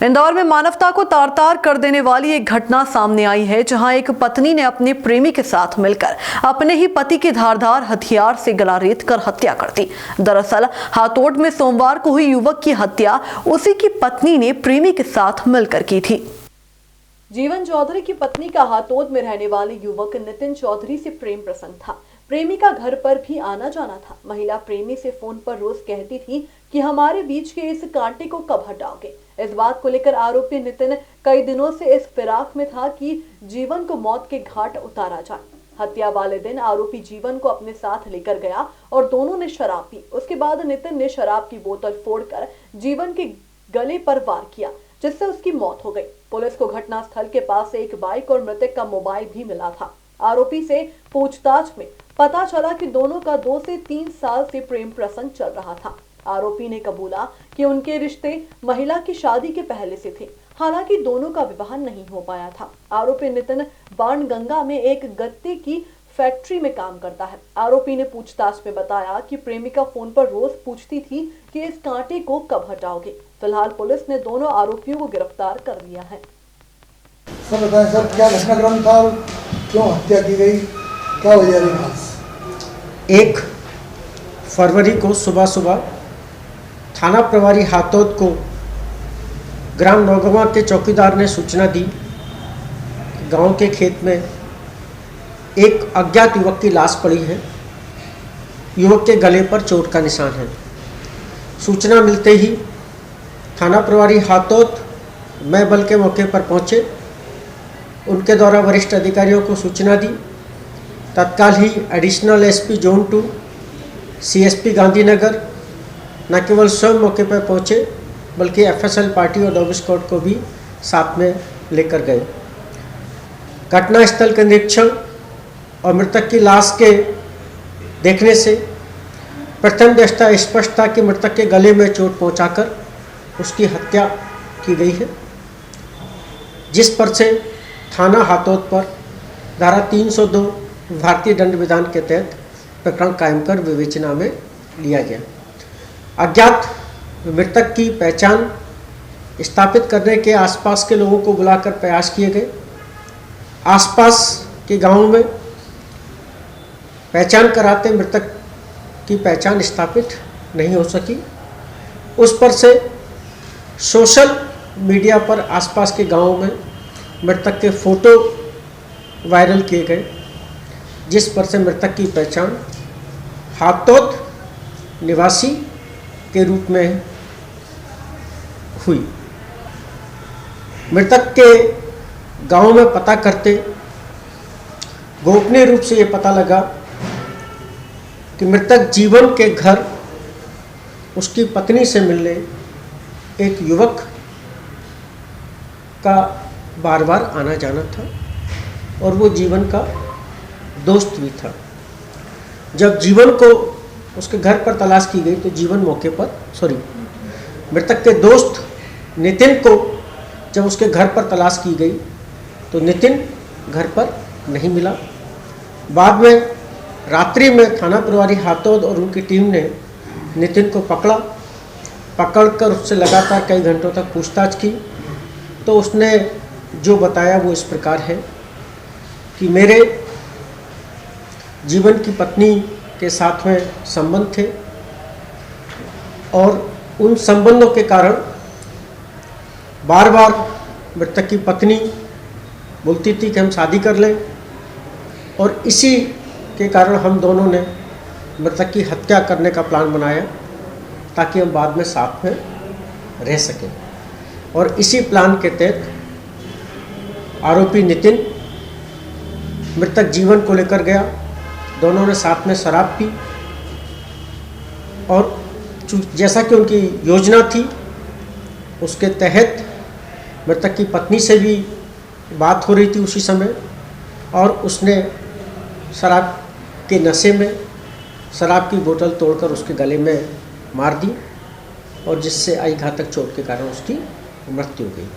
इंदौर में मानवता को तार तार कर देने वाली एक घटना सामने आई है, जहां एक पत्नी ने अपने प्रेमी के साथ मिलकर अपने ही पति की धारदार हथियार से गला रेत कर हत्या कर दी। दरअसल हाथोड़ में सोमवार को हुई युवक की हत्या उसी की पत्नी ने प्रेमी के साथ मिलकर की थी। जीवन चौधरी की पत्नी का हाथोद में रहने वाले युवक नितिन चौधरी से प्रेम प्रसंग था। प्रेमी का घर पर भी आना जाना था। महिला प्रेमी से फोन पर रोज कहती थी कि हमारे बीच के इस कांटे को कब हटाओगे। इस बात को लेकर आरोपी नितिन कई दिनों से इस फिराक में था कि जीवन को मौत के घाट उतारा जाए। हत्या वाले दिन आरोपी जीवन को अपने साथ लेकर गया और दोनों ने शराब पी। उसके बाद नितिन ने शराब की बोतल फोड़कर जीवन के गले पर वार किया, जिससे उसकी मौत हो गई। पुलिस को घटनास्थल के पास से एक बाइक और मृतक का मोबाइल भी मिला था। आरोपी से पूछताछ में पता चला कि दोनों का 2 से 3 साल से प्रेम प्रसंग चल रहा था। आरोपी ने कबूला कि उनके रिश्ते महिला की शादी के पहले से थे, हालांकि दोनों का विवाह नहीं हो पाया था। आरोपी नितिन बाणगंगा में एक गत्ते की फैक्ट्री में काम करता है। आरोपी ने पूछताछ में बताया कि प्रेमिका फोन पर रोज पूछती थी कि इस कांटे को कब हटाओगे। फिलहाल पुलिस ने दोनों आरोपियों को गिरफ्तार कर लिया है। सर बताएं सर, क्या घटनाक्रम था, क्यों हत्या की गई, क्या वजह रही? 1 फरवरी को सुबह थाना प्रभारी हाथोद को ग्राम नौगवा के चौकीदार ने सूचना दी कि गांव के खेत में एक अज्ञात युवक की लाश पड़ी है। युवक के गले पर चोट का निशान है। सूचना मिलते ही थाना प्रभारी हाथोद मैं बल के मौके पर पहुंचे। उनके द्वारा वरिष्ठ अधिकारियों को सूचना दी। तत्काल ही additional SP zone 2 CSP Gandhinagar न केवल स्वयं मौके पर पहुंचे, बल्कि एफएसएल पार्टी और डॉग स्क्वाड को भी साथ में लेकर गए। घटनास्थल के निरीक्षण और मृतक की लाश के देखने से प्रथम दृष्टया स्पष्ट था कि मृतक के गले में चोट पहुंचाकर उसकी हत्या की गई है, जिस पर से थाना हाथोद पर धारा 302 भारतीय दंड विधान के तहत प्रकरण कायम कर विवेचना में लिया गया। अज्ञात मृतक की पहचान स्थापित करने के आसपास के लोगों को बुलाकर प्रयास किए गए। आसपास के गांवों में पहचान कराते मृतक की पहचान स्थापित नहीं हो सकी। उस पर से सोशल मीडिया पर आसपास के गांवों में मृतक के फोटो वायरल किए गए, जिस पर से मृतक की पहचान हाथोद निवासी के रूप में हुई। मृतक के गांव में पता करते गोपनीय रूप से ये पता लगा कि मृतक जीवन के घर उसकी पत्नी से मिलने एक युवक का बार बार आना जाना था और वो जीवन का दोस्त भी था। जब जीवन को उसके घर पर तलाश की गई तो जीवन मौके पर मृतक के दोस्त नितिन को जब उसके घर पर तलाश की गई तो नितिन घर पर नहीं मिला। बाद में रात्रि में थाना प्रभारी हाथोद और उनकी टीम ने नितिन को पकड़कर उससे लगातार कई घंटों तक पूछताछ की। तो उसने जो बताया वो इस प्रकार है कि मेरे जीवन की पत्नी के साथ में संबंध थे और उन संबंधों के कारण बार बार मृतक की पत्नी बोलती थी कि हम शादी कर लें, और इसी के कारण हम दोनों ने मृतक की हत्या करने का प्लान बनाया ताकि हम बाद में साथ में रह सकें। और इसी प्लान के तहत आरोपी नितिन मृतक जीवन को लेकर गया। दोनों ने साथ में शराब पी और जैसा कि उनकी योजना थी उसके तहत मृतक की पत्नी से भी बात हो रही थी उसी समय, और उसने शराब के नशे में शराब की बोतल तोड़कर उसके गले में मार दी और जिससे आई घातक चोट के कारण उसकी मृत्यु हो गई।